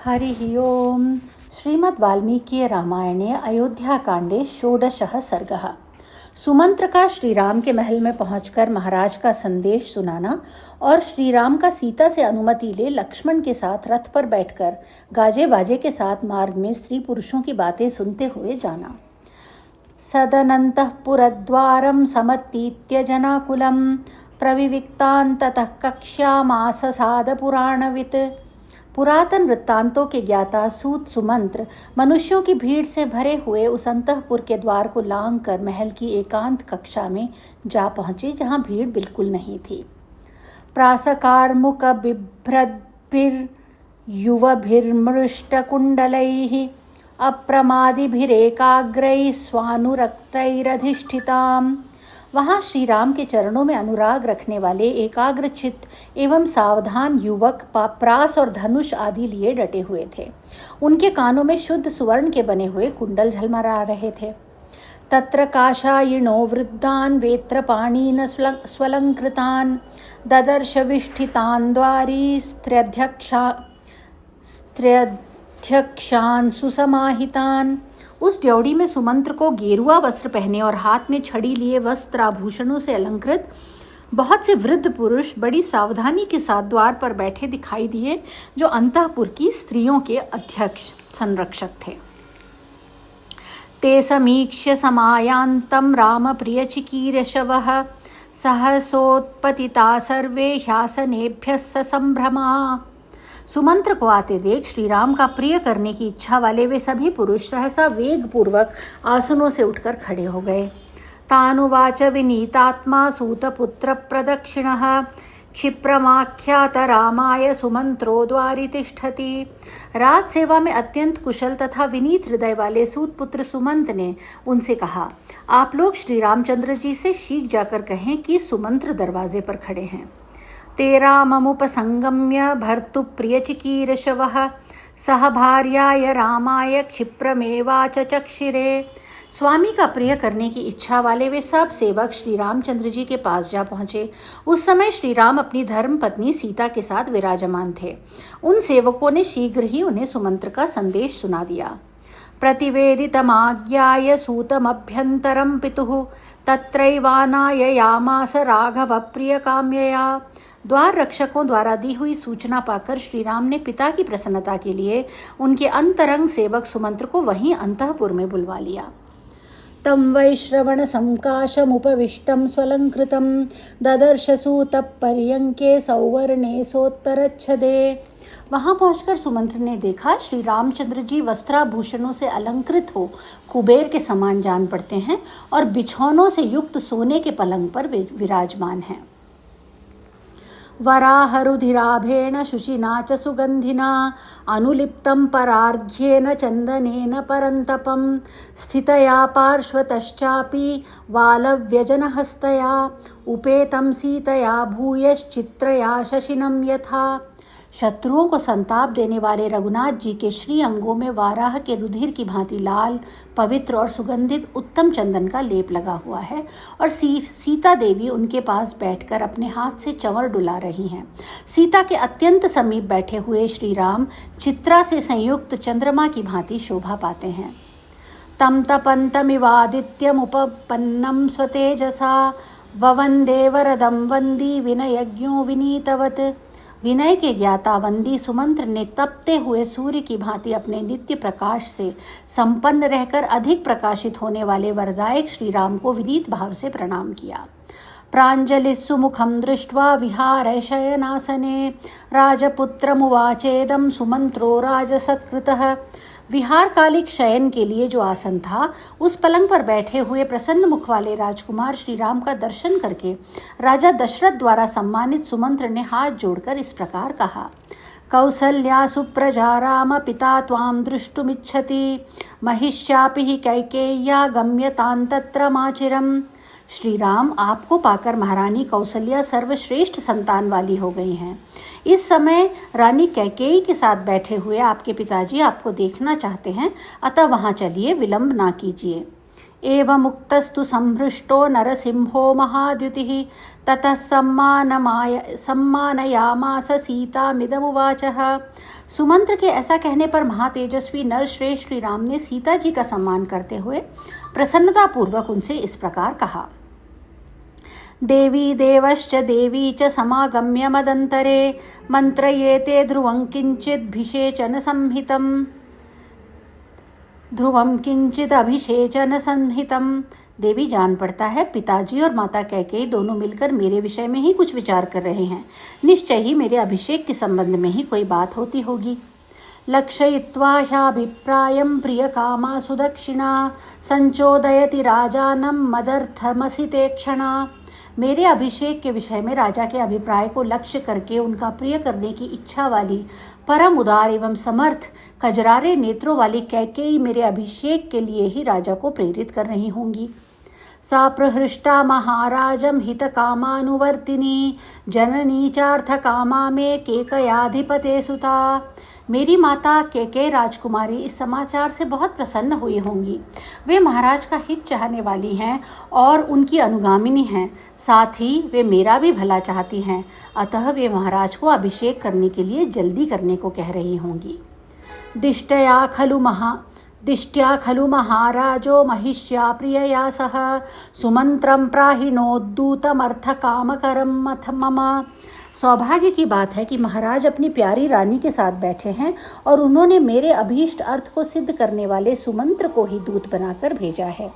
हरिः ओम्। श्रीमद् वाल्मीकि रामायणे अयोध्याकांडे षोडशः सर्गः। सुमंत्र का श्रीराम के महल में पहुंचकर महाराज का संदेश सुनाना और श्रीराम का सीता से अनुमति ले लक्ष्मण के साथ रथ पर बैठकर गाजे बाजे के साथ मार्ग में स्त्री पुरुषों की बातें सुनते हुए जाना। सदनन्तःपुरद्वारं समतीत्य जनाकुलं प्रविविक्तान् ततः कक्ष्यामास सादपुराणवित्। पुरातन वृत्तांतों के ज्ञाता सूत सुमंत्र मनुष्यों की भीड़ से भरे हुए उस अंतःपुर के द्वार को लांघ कर महल की एकांत कक्षा में जा पहुंचे, जहां भीड़ बिल्कुल नहीं थी। प्रासकारमुक बिभ्रद्भिर्युवभिर्मृष्टकुण्डलैः अप्रमादिभिरेकाग्रैः स्वानुरक्तैरधिष्ठिताम्। वहाँ श्री राम के चरणों में अनुराग रखने वाले एकाग्रचित्त एवं सावधान युवक प्रास और धनुष आदि लिए डटे हुए थे। उनके कानों में शुद्ध सुवर्ण के बने हुए कुंडल झलमला रहे थे। तत्र काशायिणो वृद्धान् वेत्रपाणीन् स्वलंकृतान् ददर्शविष्ठितान् द्वारी स्त्र्यध्यक्षान् सुसमाहितान्। उस ड्योढ़ी में सुमंत्र को गेरुआ वस्त्र पहने और हाथ में छड़ी लिए वस्त्र आभूषणों से अलंकृत बहुत से वृद्ध पुरुष बड़ी सावधानी के साथ द्वार पर बैठे दिखाई दिए, जो अंतःपुर की स्त्रियों के अध्यक्ष संरक्षक थे। ते समीक्ष्य समायान्तं राम प्रिय चिकीर्षवः सहसोत्पतिता सर्वे ह्यासनेभ्यः ससंभ्रमा। सुमंत्र को आते देख श्री राम का प्रिय करने की इच्छा वाले वे सभी पुरुष सहसा वेग पूर्वक आसनों से उठकर खड़े हो गए। तानुवाच विनीतात्मा सूतपुत्र प्रदक्षिणः क्षिप्रमाख्यात रामाय सुमंत्रो द्वारि तिष्ठति। राज सेवा में अत्यंत कुशल तथा विनीत हृदय वाले सूतपुत्र सुमंत ने उनसे कहा, आप लोग श्री रामचंद्र जी से शीघ्र जाकर कहें कि सुमंत्र दरवाजे पर खड़े हैं। ते राममुपसंगम्य भर्तुप्रियचिकीर्षवः सह भार्याय रामाय क्षिप्रमेवाच चक्षिरे। स्वामी का प्रिय करने की इच्छा वाले वे सब सेवक श्री रामचंद्र जी के पास जा पहुँचे। उस समय श्री राम अपनी धर्म पत्नी सीता के साथ विराजमान थे। उन सेवकों ने शीघ्र ही उन्हें सुमंत्र का संदेश सुना दिया। प्रतिवेदितमाज्ञाय सूतमभ्यन्तरं पितुः तत्रैवानाययामास राघव प्रिय काम्यया। द्वार रक्षकों द्वारा दी हुई सूचना पाकर श्री राम ने पिता की प्रसन्नता के लिए उनके अंतरंग सेवक सुमंत्र को वहीं अंतःपुर में बुलवा लिया। तम वैश्रवण संकाशमुपविष्टं स्वलंकृतं ददर्श सूत पर्यंके सौवर्णे सोत्तरच्छदे। वहां पहुंचकर सुमंत्र ने देखा श्री रामचंद्र जी वस्त्राभूषणों से अलंकृत हो कुबेर के समान जान पड़ते हैं और बिछौनों से युक्त सोने के पलंग पर विराजमान हैं। वराहरुधिराभेण शुचिना च सुगंधिना अनुलिप्तं परार्घ्येन चंदनेन परन्तपं स्थितया पार्श्वतश्चापि वालव्यजनहस्तया उपेतं सीतया भूयश्चित्रया शशिनं यथा। शत्रुओं को संताप देने वाले रघुनाथ जी के श्री अंगों में वाराह के रुधिर की भांति लाल, पवित्र और सुगंधित उत्तम चंदन का लेप लगा हुआ है और सीता देवी उनके पास बैठकर अपने हाथ से चंवर डुला रही हैं। सीता के अत्यंत समीप बैठे हुए श्री राम चित्रा से संयुक्त चंद्रमा की भांति शोभा पाते हैं। तम तपन्तमिवादित्यमुपपन्नं स्वतेजसा ववन्दे वरदं वन्दी विनयज्ञो विनीतवत्। विनय के ज्ञाता वंदी सुमंत्र ने तपते हुए सूर्य की भांति अपने नित्य प्रकाश से संपन्न रहकर अधिक प्रकाशित होने वाले वरदायक श्री राम को विनीत भाव से प्रणाम किया। प्राञ्जलिस्सुमुखं दृष्ट्वा विहाय शयनासने राजपुत्रमुवाचेदं सुमंत्रो राजसत्कृतः। विहारकालिक शयन के लिए जो आसन था, उस पलंग पर बैठे हुए प्रसन्न मुख वाले राजकुमार श्री राम का दर्शन करके राजा दशरथ द्वारा सम्मानित सुमंत्र ने हाथ जोड़कर इस प्रकार कहा, कौसल्या सुप्रजा राम पिता त्वां दृष्टुमिच्छति महिष्यापि हि कैकेय्या गम्यतां तत्र माचिरम्। श्री राम आपको पाकर महारानी कौसल्या सर्वश्रेष्ठ संतान वाली हो गई हैं। इस समय रानी कैकेयी के साथ बैठे हुए आपके पिताजी आपको देखना चाहते हैं, अतः वहां चलिए, विलंब ना कीजिए। एवमुक्तस्तु संहृष्टो नरसिंहो महाद्युतिः ततः सम्मानयामास सीतामिदमुवाचः। सुमंत्र के ऐसा कहने पर महातेजस्वी नरश्रेष्ठ श्री राम ने सीता जी का सम्मान करते हुए प्रसन्नतापूर्वक उनसे इस प्रकार कहा। देवी देवश्च देवी च समागम्य मदन्तरे मन्त्रयेते ध्रुवं किञ्चिदभिषेचन संहितम्। देवी जान पड़ता है पिताजी और माता कैकेयी दोनों मिलकर मेरे विषय में ही कुछ विचार कर रहे हैं। निश्चय ही मेरे अभिषेक के संबंध में ही कोई बात होती होगी। लक्षयित्वा ह्याभिप्रायं प्रियकामा सुदक्षिणा संचोदयति राजानं मदर्थमसिते क्षणा। मेरे अभिषेक के विषय में राजा के अभिप्राय को लक्ष्य करके उनका प्रिय करने की इच्छा वाली परम उदार एवं समर्थ कजरारे नेत्रों वाली कैकेयी मेरे अभिषेक के लिए ही राजा को प्रेरित कर रही होंगी। सा प्रहृष्टा महाराजं हितकामानुवर्तिनी जननी चार्थ कामा में केकयाधिपते सुता। मेरी माता केकई राजकुमारी इस समाचार से बहुत प्रसन्न हुई होंगी। वे महाराज का हित चाहने वाली हैं और उनकी अनुगामिनी हैं। साथ ही वे मेरा भी भला चाहती हैं। अतः वे महाराज को अभिषेक करने के लिए जल्दी करने को कह रही होंगी। दिष्ट्या खलु महाराजो महिष्या प्रियया सह सुमंत्रं प्राहिणोद्दूतमर्थकामकरं मम। सौभाग्य की बात है कि महाराज अपनी प्यारी रानी के साथ बैठे हैं और उन्होंने मेरे अभीष्ट अर्थ को सिद्ध करने वाले सुमंत्र को ही दूत बनाकर भेजा है।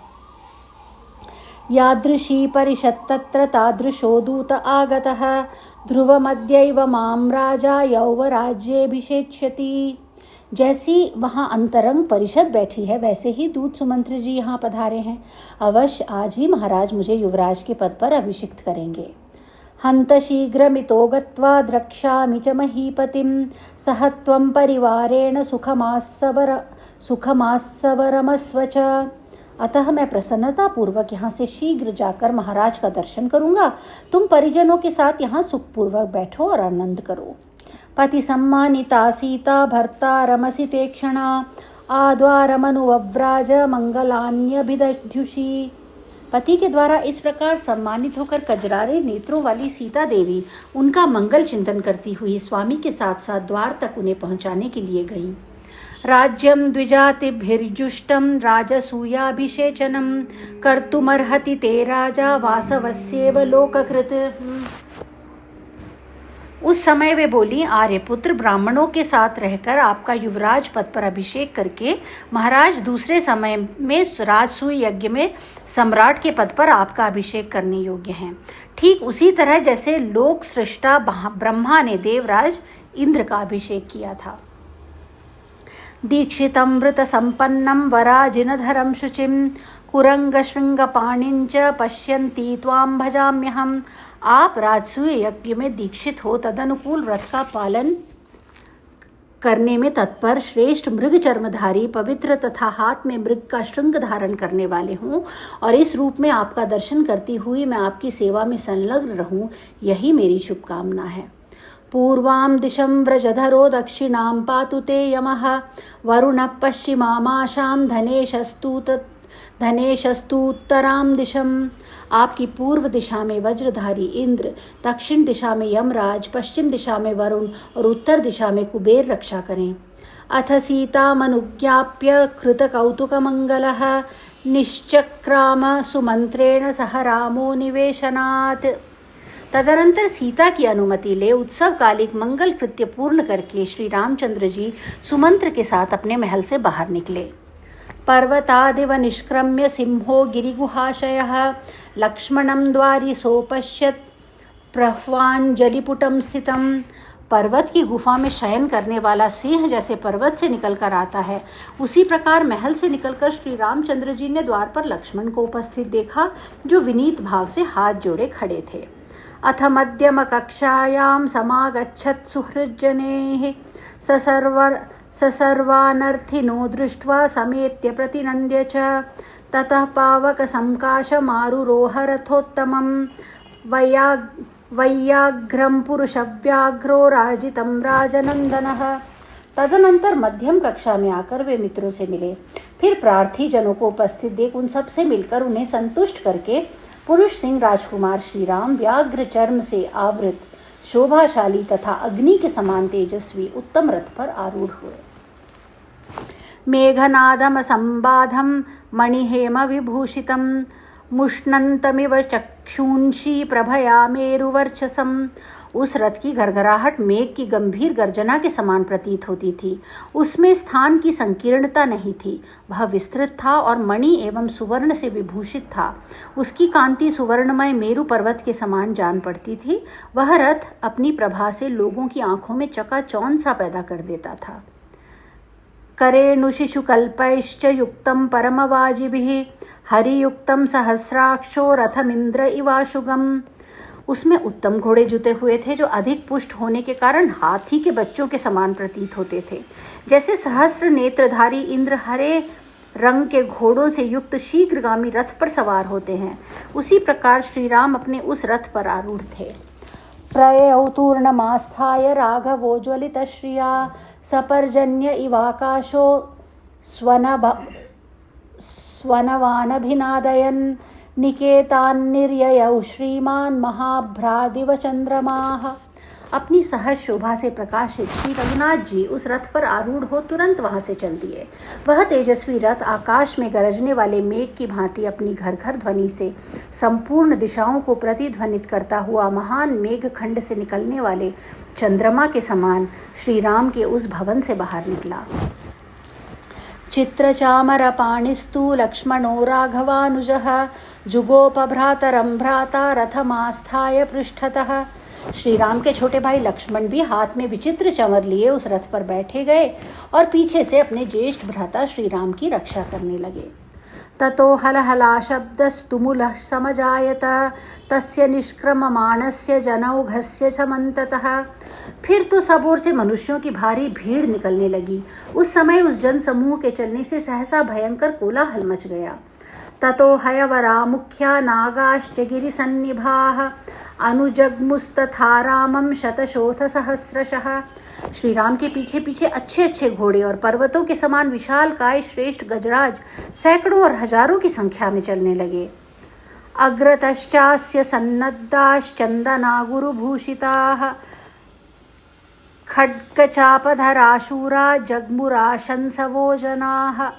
यादृशी परिषत्तत्र तादृशो दूत आगतः ध्रुवमद्यैव मां राजा यौवराज्येऽभिषेक्ष्यति। जैसी वहाँ अंतरंग परिषद बैठी है वैसे ही दूत सुमंत्र जी यहाँ पधारे हैं। अवश्य आज ही महाराज मुझे युवराज के पद पर अभिषिक्त करेंगे। हंत शीघ्रमितो गत्वा द्रक्ष्यामि च महीपतिं सह त्वं परिवारेण सुखमास्सवरमस्व च। अतः मैं प्रसन्नतापूर्वक यहाँ से शीघ्र जाकर महाराज का दर्शन करूँगा। तुम परिजनों के साथ यहाँ सुखपूर्वक बैठो और आनंद करो। पति सम्मानिता सीता भर्तारमसि ते क्षणा आद्वारमनुव्राज मंगलान्यभिदध्युषी। पति के द्वारा इस प्रकार सम्मानित होकर कजरारे नेत्रों वाली सीता देवी उनका मंगल चिंतन करती हुई स्वामी के साथ साथ द्वार तक उन्हें पहुंचाने के लिए गई। राज्यं द्विजातिभिर्जुष्टं राजसूयाभिषेचनं कर्तुमर्हति ते राजा वासवस्येव लोककृत। उस समय वे बोली, आर्यपुत्र, ब्राह्मणों के साथ रहकर आपका युवराज पद पर अभिषेक करके महाराज दूसरे समय में राजसूय यज्ञ में सम्राट के पद पर आपका अभिषेक करने योग्य हैं। ठीक उसी तरह जैसे लोक सृष्टा ब्रह्मा ने देवराज इंद्र का अभिषेक किया था। दीक्षितं वृत संपन्नं वराजिनधरं शुचिं कुरंगशृंगपाणिं च पश्यन्ती त्वां भजाम्यहम्। आप राजसूय यज्ञ में दीक्षित हो तदनुकूल व्रत का पालन करने में तत्पर श्रेष्ठ मृग चर्मधारी पवित्र तथा हाथ में मृग का श्रृंग धारण करने वाले हों और इस रूप में आपका दर्शन करती हुई मैं आपकी सेवा में संलग्न रहूं, यही मेरी शुभकामना है। पूर्वां दिशं व्रजधरो दक्षिणां पातु ते यमः वरुणः पश्चिमामाशां धनेशस्तूत्तरां दिशम्। आपकी पूर्व दिशा में वज्रधारी इंद्र, दक्षिण दिशा में यमराज, पश्चिम दिशा में वरुण और उत्तर दिशा में कुबेर रक्षा करें। अथ सीतामनुज्ञाप्य कृतकौतुकमङ्गलः निश्चक्राम सुमंत्रेण सह रामो निवेशनात्। तदनंतर सीता की अनुमति ले उत्सवकालिक मंगल कृत्य पूर्ण करके श्री रामचंद्र जी सुमंत्र के साथ अपने महल से बाहर निकले। पर्वतादिव निष्क्रम्य सिंहो गिरिगुहाशयः लक्ष्मणं द्वारि सोपश्यत् प्रह्वाञ्जलिपुटं स्थितम्। पर्वत की गुफा में शयन करने वाला सिंह जैसे पर्वत से निकलकर आता है, उसी प्रकार महल से निकलकर श्री रामचंद्र जी ने द्वार पर लक्ष्मण को उपस्थित देखा, जो विनीत भाव से हाथ जोड़े खड़े थे। अथ मध्यम कक्षायां समागच्छत् सुहृज्जनेः सर्वानर्थिनो दृष्ट्वा समेत्य प्रतिनन्द्य च ततः पावक संकाशमारुरोह रथोत्तमं वैयाघ्रं पुरुषव्याघ्रो राजितं राजनंदनः। तदनंतर मध्यम कक्षा में आकर वे मित्रों से मिले। फिर प्रार्थी जनों को उपस्थित देख उन सब से मिलकर उन्हें संतुष्ट करके पुरुष सिंह राजकुमार श्री राम व्याघ्र चर्म से आवृत शोभाशाली तथा अग्नि के समान तेजस्वी उत्तम रथ पर आरूढ़ हुए। मेघनादम संबाधम मणिहेम विभूषितम मुष्णन्तमिव चक्षुंषी प्रभया मेरुवर्चसम। उस रथ की घरघराहट मेघ की गंभीर गर्जना के समान प्रतीत होती थी। उसमें स्थान की संकीर्णता नहीं थी, वह विस्तृत था और मणि एवं सुवर्ण से विभूषित था। उसकी कांति सुवर्णमय मेरु पर्वत के समान जान पड़ती थी। वह रथ अपनी प्रभा से लोगों की आंखों में चकाचौंध सा पैदा कर देता था। करेणुशिशुकल्पैश्च युक्तं परमवाजिभिः हरियुक्तं सहस्राक्षो रथमिंद्र इवाशुगम। उसमें उत्तम घोड़े जुते हुए थे जो अधिक पुष्ट होने के कारण हाथी के बच्चों के समान प्रतीत होते थे। जैसे सहस्र नेत्रधारी इंद्र हरे रंग के घोड़ों से युक्त शीघ्रगामी रथ पर सवार होते हैं, उसी प्रकार श्री राम अपने उस रथ पर आरूढ़ थे। प्रयौ तूर्णमास्थाय राघवोज्ज्वलितश्रिया सपर्जन्य इवाकाशो स्वनवानभिनादयन् निकेतान्निर्ययौ श्रीमान महाभ्रादिव चंद्रमाः। अपनी सहज शोभा से प्रकाशित श्री रघुनाथ जी उस रथ पर आरूढ़ हो तुरंत वहां से चल दिए। वह तेजस्वी रथ आकाश में गरजने वाले मेघ की भांति अपनी घर घर ध्वनि से संपूर्ण दिशाओं को प्रतिध्वनित करता हुआ महान मेघ खंड से निकलने वाले चंद्रमा के समान श्री राम के उस भवन से बाहर निकला। चित्रचामरपाणिस्तु लक्ष्मणो राघवानुजः जुगोपभ्रातरं भ्राता रथमास्थाय पृष्ठतः। श्री राम के छोटे भाई लक्ष्मण भी हाथ में विचित्र चंवर लिए उस रथ पर बैठे गए और पीछे से अपने ज्येष्ठ भ्राता श्री राम की रक्षा करने लगे। ततो हलहला शब्दस्तुमुलः समजायत तस्य निष्क्रममाणस्य जनौघस्य समन्ततः। फिर तो सब ओर से मनुष्यों की भारी भीड़ निकलने लगी। उस समय उस जन समूह के चलने से सहसा भयंकर कोलाहल मच गया। ततो हयवरा मुख्या नागाश्च गिरिसन्निभाः अनुजग्मुस्तथा रामं शतशोथ सहस्रशः। श्री राम के पीछे पीछे अच्छे अच्छे घोड़े और पर्वतों के समान विशाल काय श्रेष्ठ गजराज सैकड़ों और हजारों की संख्या में चलने लगे। अग्रतश्चास्य सन्नद्धाश्चन्दना गुरुभूषिताः खड्गचापधराशूरा जग्मुराशंसवो जनाः।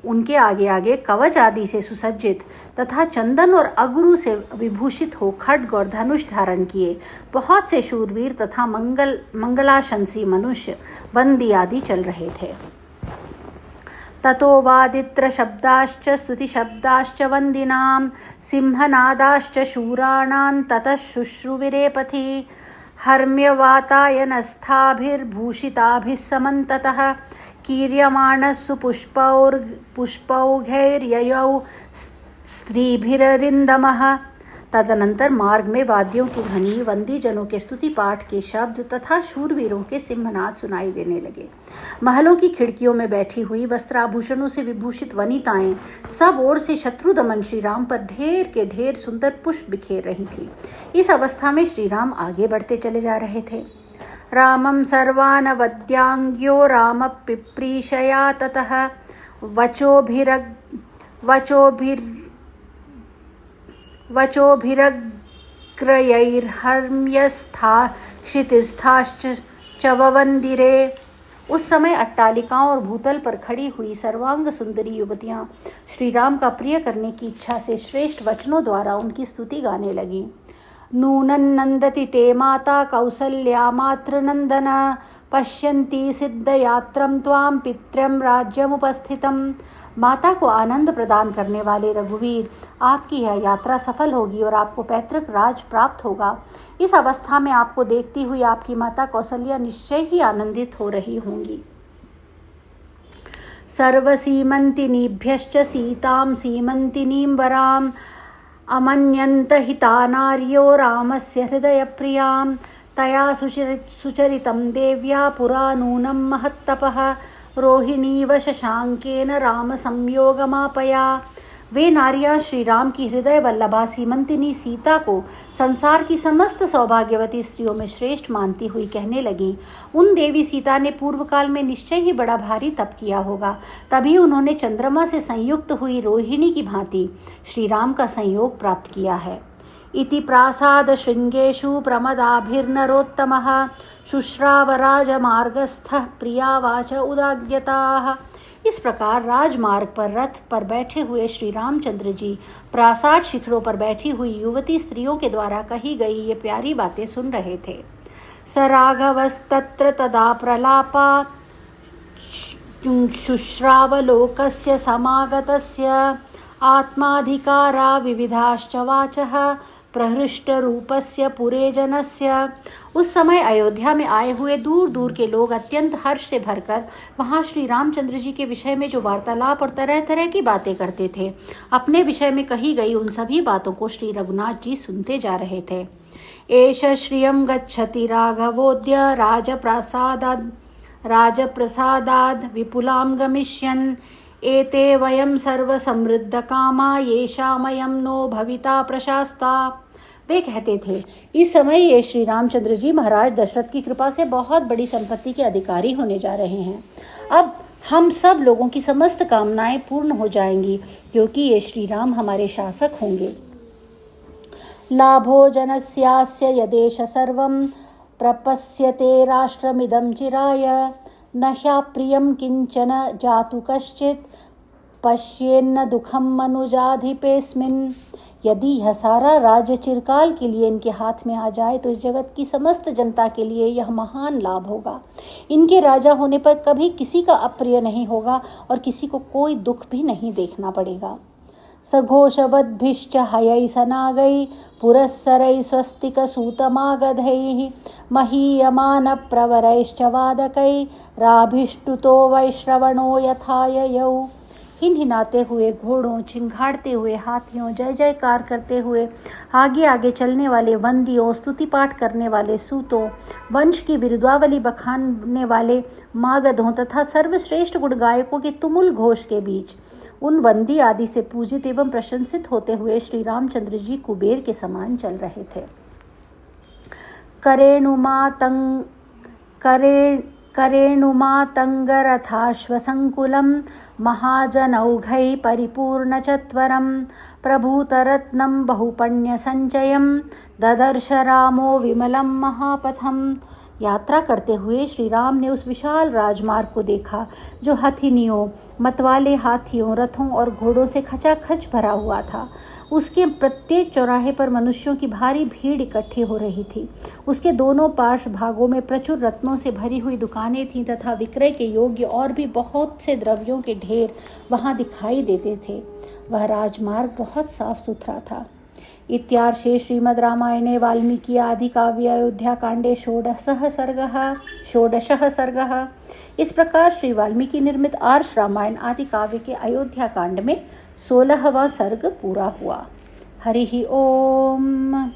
उनके आगे आगे कवच आदि से सुसज्जित तथा चंदन और अगुरु से विभूषित हो खड्ग और धनुष धारण किए बहुत से शूरवीर तथा मंगलाशंसी मनुष्य बंदी आदि चल रहे थे। ततो वादित्र शब्दाश्च स्तुति शब्दाश्च वंदिनां सिंहनादाश्च शूराणां ततः शुश्रुविरे पथि हर्म्यवातायनस्थाभिर्भूषिताभिः समन्ततः कीर्यमाणस्सु पुष्पौघैर्ययौ स्त्रीभिररिन्दमः। तदनंतर मार्ग में वाद्यों की ध्वनि, वंदी जनों के स्तुति पाठ के शब्द तथा शूरवीरों के सिंहनाद सुनाई देने लगे। महलों की खिड़कियों में बैठी हुई वस्त्राभूषणों से विभूषित वनिताएं सब ओर से शत्रु दमन श्री राम पर ढेर के ढेर सुंदर पुष्प बिखेर रही थी। इस अवस्था में श्री राम आगे बढ़ते चले जा रहे थे। रामं सर्वानवद्यांग्यो राम पिप्रीशया ततः वचोभिरग्रयैर्हर्म्यस्था क्षितिस्थाश्च चववंदिरे। उस समय अट्टालिकाओं और भूतल पर खड़ी हुई सर्वांग सुंदरी युवतियां श्री राम का प्रिय करने की इच्छा से श्रेष्ठ वचनों द्वारा उनकी स्तुति गाने लगीं। नूनन्नन्दति ते माता कौसल्या मातृनन्दन पश्यन्ति सिद्धयात्रं त्वां पितरं राज्यमुपस्थितम्। माता को आनंद प्रदान करने वाले रघुवीर, आपकी यह यात्रा सफल होगी और आपको पैतृक राज प्राप्त होगा। इस अवस्था में आपको देखती हुई आपकी माता कौसल्या निश्चय ही आनंदित हो रही होंगी। सर्वसीमन्तिनीभ्यश्च सीतां सीमन्तिनीं वराम् अमन्यन्त हिता नार्यो रामस्य हृदयप्रियां तया सुचरितं देव्या पुरा नूनं महत्तपः रोहिणीव शशाङ्केन रामसंयोगमापया। वे नारियां श्री राम की हृदय वल्लभा सीमंतिनी सीता को संसार की समस्त सौभाग्यवती स्त्रियों में श्रेष्ठ मानती हुई कहने लगी, उन देवी सीता ने पूर्व काल में निश्चय ही बड़ा भारी तप किया होगा, तभी उन्होंने चंद्रमा से संयुक्त हुई रोहिणी की भांति श्री राम का संयोग प्राप्त किया है। इति प्रासाद शृंगेषु प्रमदाभिर्नरोत्तमः शुश्रावराजमार्गस्थः प्रियावाच उदाग्यताः। इस प्रकार राजमार्ग पर रथ पर बैठे हुए श्री रामचंद्र जी प्रासाद शिखरों पर बैठी हुई युवती स्त्रियों के द्वारा कही गई ये प्यारी बातें सुन रहे थे। स राघवस्तत्र तदा प्रलापा शुश्रावलोकस्य समागतस्य आत्माधिकारा विविधाश्च वाचः प्रहृष्ट रूपस्य पुरे जनस्य। उस समय अयोध्या में आए हुए दूर दूर के लोग अत्यंत हर्ष से भरकर वहाँ श्री रामचंद्र जी के विषय में जो वार्तालाप और तरह तरह की बातें करते थे, अपने विषय में कही गई उन सभी बातों को श्री रघुनाथ जी सुनते जा रहे थे। एष श्रियं गच्छति राघवोद्य राजप्रसादाद् विपुलां गमिष्यन् एते वयं सर्वसमृद्धकामा येषामयं नो भविता प्रशास्ता। वे कहते थे, इस समय ये श्री रामचंद्र जी महाराज दशरथ की कृपा से बहुत बड़ी संपत्ति के अधिकारी होने जा रहे हैं। अब हम सब लोगों की समस्त कामनाएं पूर्ण हो जाएंगी, क्योंकि ये श्री राम हमारे शासक होंगे। लाभो जनस्यास्य यदेश सर्वं प्रपश्यते राष्ट्रमिदं चिराय न ह्याप्रियं किंचन जातु कश्चित् पश्येन्न दुखम मनुजाधिपेस्मिन्। यदि यह सारा राज्य चिरकाल के लिए इनके हाथ में आ जाए तो इस जगत की समस्त जनता के लिए यह महान लाभ होगा। इनके राजा होने पर कभी किसी का अप्रिय नहीं होगा और किसी को कोई दुख भी नहीं देखना पड़ेगा। सघोषवद्भिश्च हयै सनागै पुरस्सरै स्वस्तिक सूतमागधैः महीयमान प्रवरैश्च वादकै राभिष्टुतो वैश्रवणो यथा ययौ। हिनहिनाते हुए घोड़ों, चिंघाड़ते हुए हाथियों, जय जयकार करते हुए आगे आगे चलने वाले वंदियों, स्तुति पाठ करने वाले सूतों, वंश की बिरुदावली बखानने वाले मागधों तथा सर्वश्रेष्ठ गुणगायकों के तुमुल घोष के बीच उन वंदी आदि से पूजित एवं प्रशंसित होते हुए श्री रामचंद्र जी कुबेर के समान चल रहे थे। करेणुमातंगरथाश्वसंकुलं महाजनौघै परिपूर्णचत्वरं प्रभूतरत्नं बहुपुण्यसंचयं ददर्श रामो विमलं महापथम्। यात्रा करते हुए श्री राम ने उस विशाल राजमार्ग को देखा जो हथिनियों, मतवाले हाथियों, रथों और घोड़ों से खचाखच भरा हुआ था। उसके प्रत्येक चौराहे पर मनुष्यों की भारी भीड़ इकट्ठी हो रही थी। उसके दोनों पार्श्व भागों में प्रचुर रत्नों से भरी हुई दुकानें थीं तथा विक्रय के योग्य और भी बहुत से द्रव्यों के ढेर वहां दिखाई देते थे। वह राजमार्ग बहुत साफ सुथरा था। इत्यार्षे श्रीमद् रामायणे वाल्मीकि आदि काव्ये अयोध्याकांडे षोडशः सर्गः। इस प्रकार श्री वाल्मीकि निर्मित आर्ष रामायण आदि काव्य के अयोध्या कांड में 16वां सर्ग पूरा हुआ। हरि ओम।